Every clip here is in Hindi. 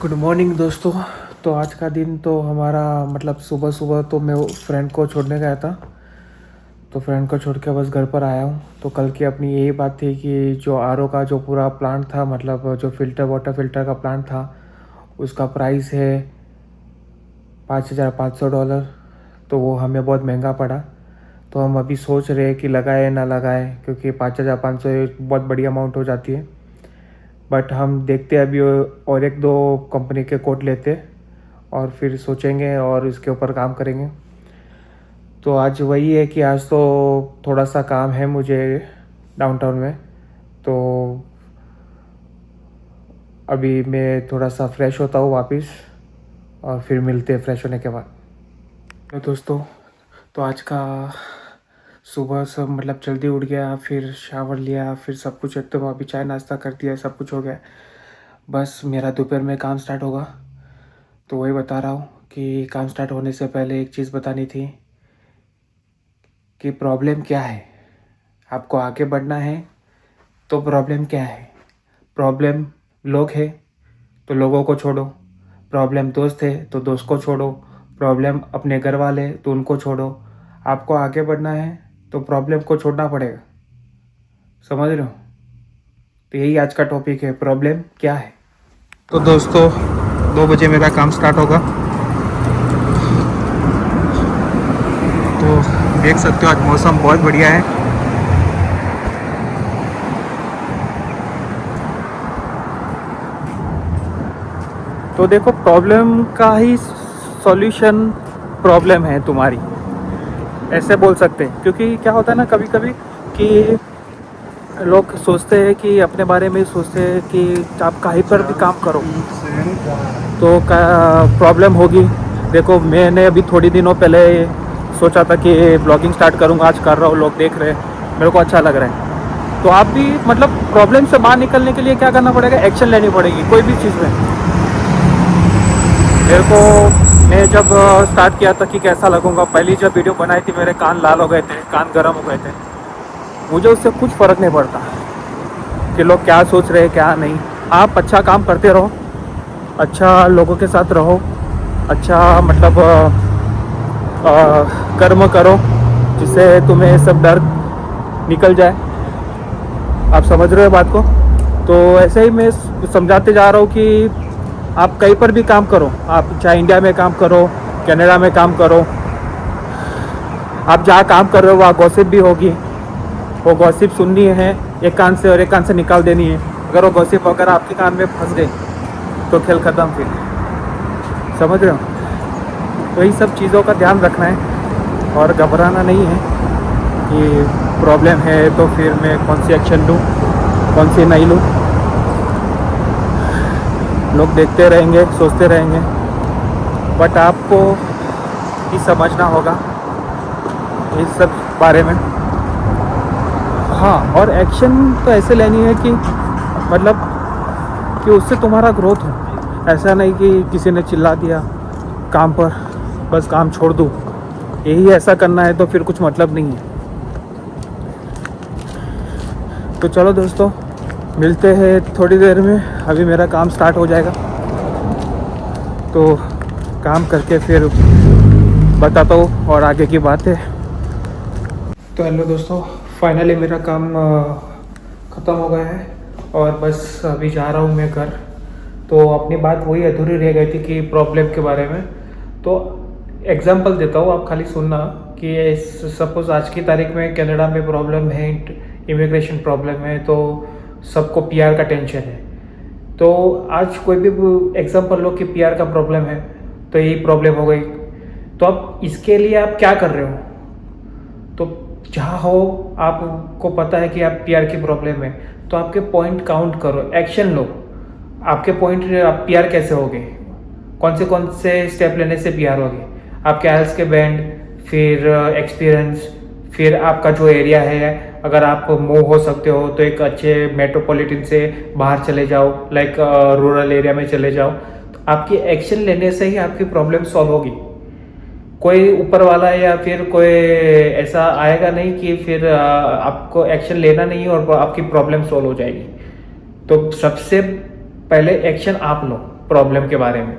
गुड मॉर्निंग दोस्तों। तो आज का दिन तो हमारा मतलब सुबह सुबह तो मैं फ्रेंड को छोड़ने गया था। तो फ्रेंड को छोड़ के बस घर पर आया हूँ। तो कल की अपनी यही बात थी कि जो आरओ का जो पूरा प्लांट था, मतलब जो वाटर फिल्टर का प्लांट था, उसका प्राइस है $5,500। तो वो हमें बहुत महंगा पड़ा। तो हम अभी सोच रहे हैं कि लगाए ना लगाए, क्योंकि 5,500 बहुत बड़ी अमाउंट हो जाती है। बट हम देखते अभी और एक दो कंपनी के कोट लेते और फिर सोचेंगे और इसके ऊपर काम करेंगे। तो आज वही है कि आज तो थोड़ा सा काम है मुझे डाउनटाउन में। तो अभी मैं थोड़ा सा फ्रेश होता हूँ वापस, और फिर मिलते हैं फ्रेश होने के बाद। तो दोस्तों, तो आज का सुबह सब मतलब जल्दी उठ गया, फिर शावर लिया, फिर सब कुछ एकदम अभी चाय नाश्ता कर दिया, सब कुछ हो गया। बस मेरा दोपहर में काम स्टार्ट होगा। तो वही बता रहा हूँ कि काम स्टार्ट होने से पहले एक चीज़ बतानी थी कि प्रॉब्लम क्या है। आपको आगे बढ़ना है तो प्रॉब्लम क्या है? प्रॉब्लम लोग है तो लोगों को छोड़ो, प्रॉब्लम दोस्त है तो दोस्त को छोड़ो, प्रॉब्लम अपने घर वाले तो उनको छोड़ो। आपको आगे बढ़ना है तो प्रॉब्लम को छोड़ना पड़ेगा। समझ रहे हो? तो यही आज का टॉपिक है, प्रॉब्लम क्या है। तो दोस्तों, 2 बजे मेरा काम स्टार्ट होगा। तो देख सकते हो आज मौसम बहुत बढ़िया है। तो देखो, प्रॉब्लम का ही सॉल्यूशन प्रॉब्लम है तुम्हारी, ऐसे बोल सकते हैं। क्योंकि क्या होता है ना, कभी कभी कि लोग सोचते हैं कि अपने बारे में सोचते हैं कि आप कहीं पर भी काम करो तो प्रॉब्लम होगी। देखो, मैंने अभी थोड़ी दिनों पहले सोचा था कि ब्लॉगिंग स्टार्ट करूंगा, आज कर रहा हूँ, लोग देख रहे हैं, मेरे को अच्छा लग रहा है। तो आप भी मतलब प्रॉब्लम से बाहर निकलने के लिए क्या करना पड़ेगा? एक्शन लेनी पड़ेगी कोई भी चीज़ में। मेरे को, मैं जब स्टार्ट किया था कि कैसा लगूंगा, पहली जब वीडियो बनाई थी मेरे कान लाल हो गए थे, कान गर्म हो गए थे। मुझे उससे कुछ फ़र्क नहीं पड़ता कि लोग क्या सोच रहे हैं क्या नहीं। आप अच्छा काम करते रहो, अच्छा लोगों के साथ रहो, अच्छा मतलब कर्म करो, जिससे तुम्हें सब डर निकल जाए। आप समझ रहे हो बात को? तो ऐसे ही मैं समझाते जा रहा हूँ कि आप कहीं पर भी काम करो, आप चाहे इंडिया में काम करो, कनाडा में काम करो, आप जहाँ काम कर रहे हो वहाँ गॉसिप भी होगी। वो गॉसिप सुननी है एक कान से और एक कान से निकाल देनी है। अगर वो गॉसिप अगर आपके कान में फंस गई तो खेल ख़त्म फिर। समझ रहे हो? तो यही सब चीज़ों का ध्यान रखना है और घबराना नहीं है कि प्रॉब्लम है तो फिर मैं कौन सी एक्शन लूँ, कौन सी नहीं लूँ। लोग देखते रहेंगे, सोचते रहेंगे, बट आपको ही समझना होगा इस सब बारे में। हाँ, और एक्शन तो ऐसे लेनी है कि मतलब कि उससे तुम्हारा ग्रोथ हो। ऐसा नहीं कि किसी ने चिल्ला दिया काम पर, बस काम छोड़ दूँ, यही ऐसा करना है तो फिर कुछ मतलब नहीं है। तो चलो दोस्तों, मिलते हैं थोड़ी देर में। अभी मेरा काम स्टार्ट हो जाएगा तो काम करके फिर बताता हूँ और आगे की बात है। तो हेलो दोस्तों, फाइनली मेरा काम ख़त्म हो गया है और बस अभी जा रहा हूँ मैं घर। तो अपनी बात वही अधूरी रह गई थी कि प्रॉब्लम के बारे में। तो एग्जांपल देता हूँ, आप खाली सुनना कि सपोज़ आज की तारीख में कनाडा में प्रॉब्लम है, इमिग्रेशन प्रॉब्लम है, तो सबको पीआर का टेंशन है। तो आज कोई भी एग्जांपल लो कि पीआर का प्रॉब्लम है, तो यही प्रॉब्लम हो गई। तो अब इसके लिए आप क्या कर रहे हो? तो जहाँ हो, आपको पता है कि आप पीआर की प्रॉब्लम है, तो आपके पॉइंट काउंट करो, एक्शन लो। आपके पॉइंट, आप पीआर कैसे होगे, कौन से स्टेप लेने से पीआर होगे? आपके आइल्स के बैंड, फिर एक्सपीरियंस, फिर आपका जो एरिया है, अगर आप मूव हो सकते हो तो एक अच्छे मेट्रोपॉलिटन से बाहर चले जाओ, लाइक रूरल एरिया में चले जाओ। तो आपकी एक्शन लेने से ही आपकी प्रॉब्लम सॉल्व होगी। कोई ऊपर वाला या फिर कोई ऐसा आएगा नहीं कि फिर आपको एक्शन लेना नहीं और आपकी प्रॉब्लम सॉल्व हो जाएगी। तो सबसे पहले एक्शन आप लो। प्रॉब्लम के बारे में।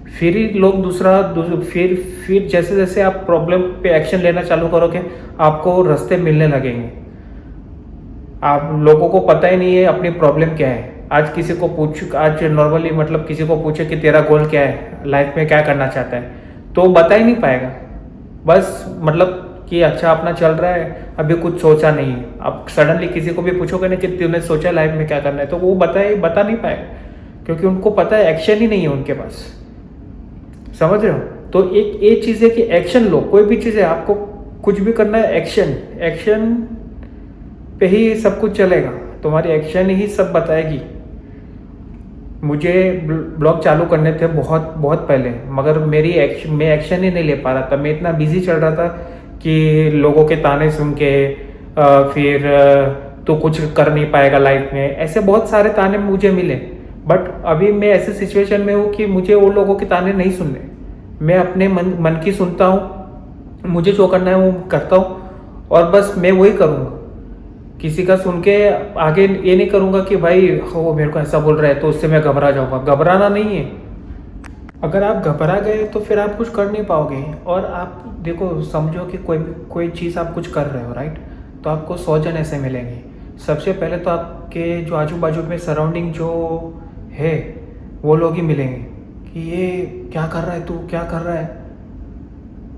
फिर ही लोग फिर जैसे जैसे आप प्रॉब्लम पे एक्शन लेना चालू करोगे, आपको रास्ते मिलने लगेंगे। आप लोगों को पता ही नहीं है अपनी प्रॉब्लम क्या है। आज नॉर्मली मतलब किसी को पूछे कि तेरा गोल क्या है, लाइफ में क्या करना चाहता है, तो बता ही नहीं पाएगा। बस मतलब कि अच्छा अपना चल रहा है, अभी कुछ सोचा नहीं है। अब सडनली किसी को भी पूछोगे ना कि तूने सोचा लाइफ में क्या करना है, तो वो बता नहीं पाएगा, क्योंकि उनको पता है एक्शन ही नहीं है उनके पास। समझ रहे हो? तो एक चीज़ है कि एक्शन लो। कोई भी चीज़ है, आपको कुछ भी करना है, एक्शन पे ही सब कुछ चलेगा। तुम्हारी एक्शन ही सब बताएगी। मुझे ब्लॉग चालू करने थे बहुत बहुत पहले, मगर मैं एक्शन ही नहीं ले पा रहा था। मैं इतना बिजी चल रहा था कि लोगों के ताने सुन के फिर तो कुछ कर नहीं पाएगा लाइफ में, ऐसे बहुत सारे ताने मुझे मिले। बट अभी मैं ऐसे सिचुएशन में हूँ कि मुझे वो लोगों के ताने नहीं सुनने। मैं अपने मन की सुनता हूँ, मुझे जो करना है वो करता हूँ, और बस मैं वही करूँगा। किसी का सुन के आगे ये नहीं करूँगा कि भाई वो मेरे को ऐसा बोल रहा है तो उससे मैं घबरा जाऊँगा। घबराना नहीं है। अगर आप घबरा गए तो फिर आप कुछ कर नहीं पाओगे। और आप देखो, समझो कि कोई चीज़ आप कुछ कर रहे हो, राइट? तो आपको 100 जन ऐसे मिलेंगे। सबसे पहले तो आपके जो आजू बाजू में सराउंडिंग जो है वो लोग ही मिलेंगे कि ये क्या कर रहा है, तू क्या कर रहा है।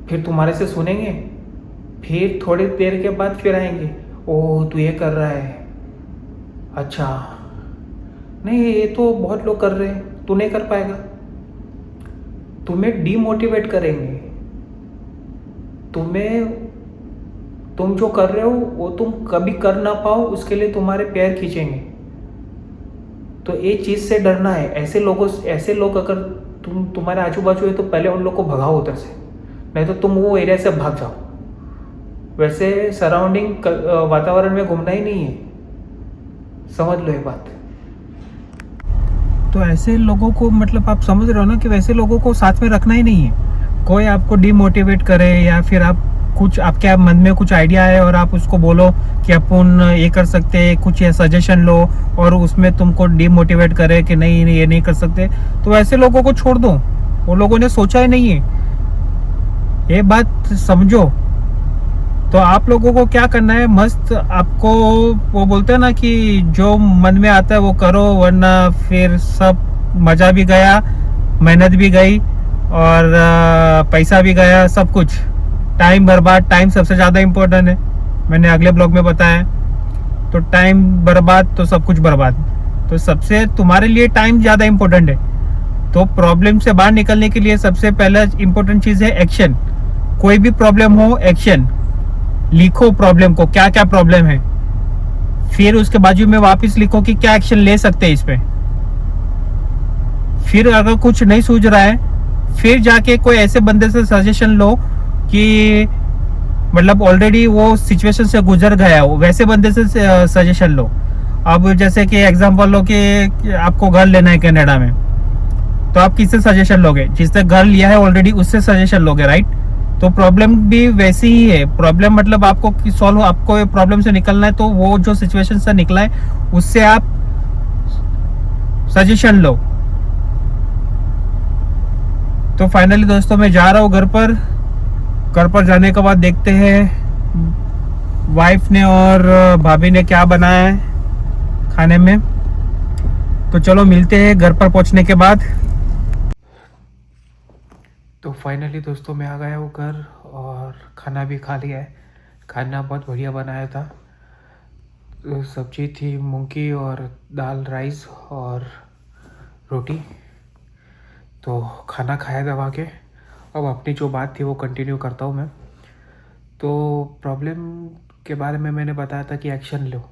फिर तुम्हारे से सुनेंगे, फिर थोड़ी देर के बाद फिर आएंगे, ओह तू ये कर रहा है, अच्छा नहीं ये तो बहुत लोग कर रहे हैं, तू नहीं कर पाएगा। तुम्हें डीमोटिवेट करेंगे। तुम जो कर रहे हो वो तुम कभी कर ना पाओ, उसके लिए तुम्हारे पैर खींचेंगे। तो एक चीज़ से डरना है। ऐसे लोग अगर तुम्हारे आजू बाजू है तो पहले उन लोग को भगाओ उधर से, नहीं तो तुम वो एरिया से भाग जाओ। वैसे सराउंडिंग वातावरण में घूमना ही नहीं है, समझ लो ये बात। तो ऐसे लोगों को मतलब आप समझ रहे हो ना कि वैसे लोगों को साथ में रखना ही नहीं है। कोई आपको डिमोटिवेट करे या फिर आपके मन में कुछ आइडिया है और आप उसको बोलो कि अपन ये कर सकते हैं, कुछ ये सजेशन लो, और उसमें तुमको डिमोटिवेट करे कि नहीं ये नहीं कर सकते, तो ऐसे लोगों को छोड़ दो। वो लोगों ने सोचा ही नहीं है, ये बात समझो। तो आप लोगों को क्या करना है, मस्त आपको वो बोलते हैं ना कि जो मन में आता है वो करो, वरना फिर सब मज़ा भी गया, मेहनत भी गई, और पैसा भी गया, सब कुछ टाइम बर्बाद। टाइम सबसे ज़्यादा इम्पोर्टेंट है, मैंने अगले ब्लॉग में बताया। तो टाइम बर्बाद तो सब कुछ बर्बाद। तो सबसे तुम्हारे लिए टाइम ज़्यादा इम्पोर्टेंट है। तो प्रॉब्लम से बाहर निकलने के लिए सबसे पहला इम्पोर्टेंट चीज़ है एक्शन। कोई भी प्रॉब्लम हो, एक्शन लिखो, प्रॉब्लम को क्या क्या प्रॉब्लम है, फिर उसके बाजू में वापस लिखो कि क्या एक्शन ले सकते हैं इस पे। फिर अगर कुछ नहीं सूझ रहा है, फिर जाके कोई ऐसे बंदे से सजेशन लो कि मतलब ऑलरेडी वो सिचुएशन से गुजर गया हो, वैसे बंदे से सजेशन लो। अब जैसे कि एग्जांपल लो कि आपको घर लेना है कनाडा में, तो आप किससे सजेशन लोगे? जिसने घर लिया है ऑलरेडी, उससे सजेशन लोगे, राइट? तो प्रॉब्लम भी वैसी ही है। प्रॉब्लम मतलब आपको प्रॉब्लम से निकलना है, तो वो जो सिचुएशन से निकला है उससे आप सजेशन लो। तो फाइनली दोस्तों मैं जा रहा हूँ घर पर जाने के बाद देखते हैं वाइफ ने और भाभी ने क्या बनाया है खाने में। तो चलो मिलते हैं घर पर पहुंचने के बाद। तो फाइनली दोस्तों मैं आ गया हूँ घर और खाना भी खा लिया है। खाना बहुत बढ़िया बनाया था। तो सब्जी थी मूंग की, और दाल, राइस और रोटी। तो खाना खाया दबा के। अब अपनी जो बात थी वो कंटिन्यू करता हूँ मैं। तो प्रॉब्लम के बारे में मैंने बताया था कि एक्शन लो।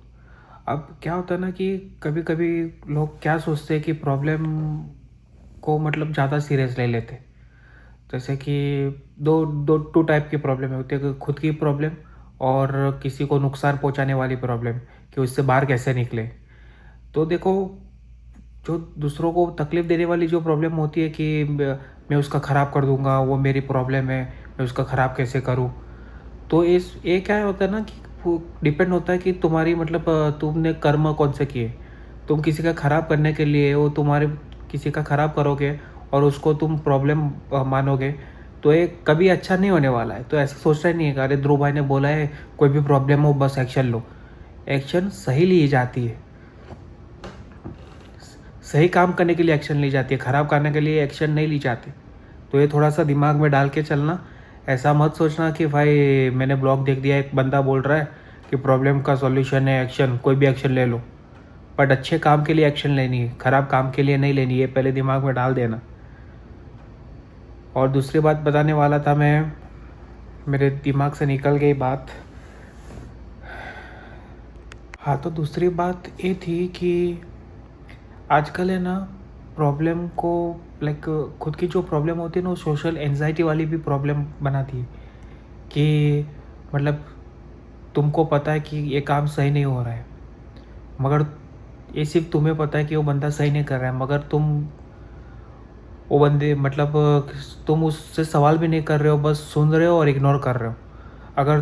अब क्या होता है ना कि कभी कभी लोग क्या सोचते हैं कि प्रॉब्लम को मतलब ज़्यादा सीरियस ले लेते। जैसे कि दो टाइप की प्रॉब्लम होती है, खुद की प्रॉब्लम और किसी को नुकसान पहुंचाने वाली प्रॉब्लम, कि उससे बाहर कैसे निकले। तो देखो, जो दूसरों को तकलीफ़ देने वाली जो प्रॉब्लम होती है कि मैं उसका ख़राब कर दूंगा, वो मेरी प्रॉब्लम है, मैं उसका ख़राब कैसे करूं। तो ये क्या होता है ना कि वो डिपेंड होता है कि तुम्हारी मतलब तुमने कर्म कौन से किए। तुम किसी का ख़राब करने के लिए, वो तुम्हारे किसी का ख़राब करोगे और उसको तुम प्रॉब्लम मानोगे तो ये कभी अच्छा नहीं होने वाला है। तो ऐसा सोचना ही नहीं है कि अरे ध्रुव भाई ने बोला है कोई भी प्रॉब्लम हो बस एक्शन लो। एक्शन सही ली जाती है, सही काम करने के लिए एक्शन ली जाती है, ख़राब करने के लिए एक्शन नहीं ली जाती। तो ये थोड़ा सा दिमाग में डाल के चलना। ऐसा मत सोचना कि भाई मैंने ब्लॉग देख दिया, एक बंदा बोल रहा है कि प्रॉब्लम का सॉल्यूशन है एक्शन, कोई भी एक्शन ले लो। बट अच्छे काम के लिए एक्शन लेनी है, ख़राब काम के लिए नहीं लेनी है, पहले दिमाग में डाल देना। और दूसरी बात बताने वाला था मैं, मेरे दिमाग से निकल गई बात। हाँ, तो दूसरी बात ये थी कि आजकल है ना प्रॉब्लम को लाइक खुद की जो प्रॉब्लम होती है ना वो सोशल एंजाइटी वाली भी प्रॉब्लम बनाती है। कि मतलब तुमको पता है कि ये काम सही नहीं हो रहा है, मगर ये सिर्फ तुम्हें पता है कि वो बंदा सही नहीं कर रहा है, मगर तुम वो बंदे मतलब तुम उससे सवाल भी नहीं कर रहे हो, बस सुन रहे हो और इग्नोर कर रहे हो। अगर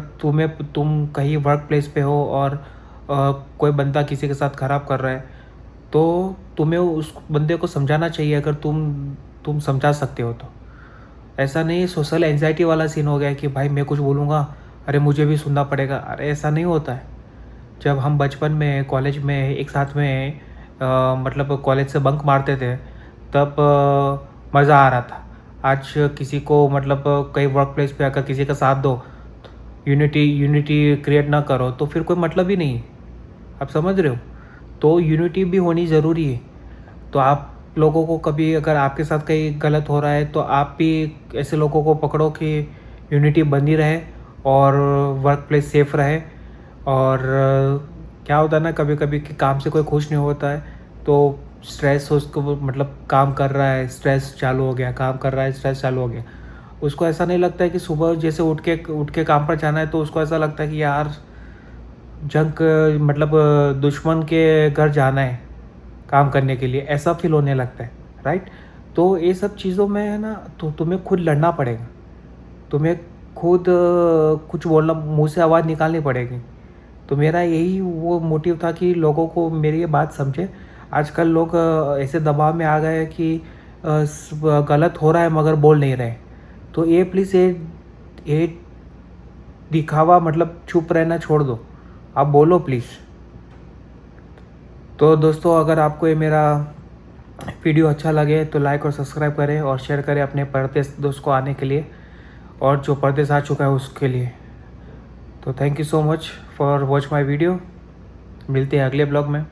तुम कहीं वर्क प्लेस पे हो और कोई बंदा किसी के साथ ख़राब कर रहा है तो तुम्हें उस बंदे को समझाना चाहिए, अगर तुम समझा सकते हो तो। ऐसा नहीं सोशल एंजाइटी वाला सीन हो गया कि भाई मैं कुछ बोलूँगा अरे मुझे भी सुनना पड़ेगा। अरे ऐसा नहीं होता है। जब हम बचपन में कॉलेज में एक साथ में मतलब कॉलेज से बंक मारते थे तब मज़ा आ रहा था। आज किसी को मतलब कहीं वर्क प्लेस पे आकर किसी का साथ दो, यूनिटी क्रिएट ना करो तो फिर कोई मतलब ही नहीं है। आप समझ रहे हो? तो यूनिटी भी होनी ज़रूरी है। तो आप लोगों को कभी अगर आपके साथ कहीं गलत हो रहा है तो आप भी ऐसे लोगों को पकड़ो कि यूनिटी बनी रहे और वर्क प्लेस सेफ रहे। और क्या होता है ना कभी कभी कि काम से कोई खुश नहीं होता है तो स्ट्रेस उसको मतलब काम कर रहा है स्ट्रेस चालू हो गया, काम कर रहा है स्ट्रेस चालू हो गया। उसको ऐसा नहीं लगता है कि सुबह जैसे उठ के काम पर जाना है, तो उसको ऐसा लगता है कि यार जंग मतलब दुश्मन के घर जाना है काम करने के लिए, ऐसा फील होने लगता है। राइट? तो ये सब चीज़ों में है ना तो तुम्हें खुद लड़ना पड़ेगा, तुम्हें खुद कुछ बोलना, मुंह से आवाज़ निकालनी पड़ेगी। तो मेरा यही वो मोटिव था कि लोगों को मेरी ये बात समझे। आजकल लोग ऐसे दबाव में आ गए हैं कि गलत हो रहा है मगर बोल नहीं रहे। तो ये प्लीज़ ये दिखावा मतलब चुप रहना छोड़ दो, आप बोलो प्लीज़। तो दोस्तों अगर आपको ये मेरा वीडियो अच्छा लगे तो लाइक और सब्सक्राइब करें और शेयर करें अपने परदेश दोस्त को आने के लिए और जो परदेश आ चुका है उसके लिए। तो thank you so much for watch my video. मिलते हैं अगले ब्लॉग में।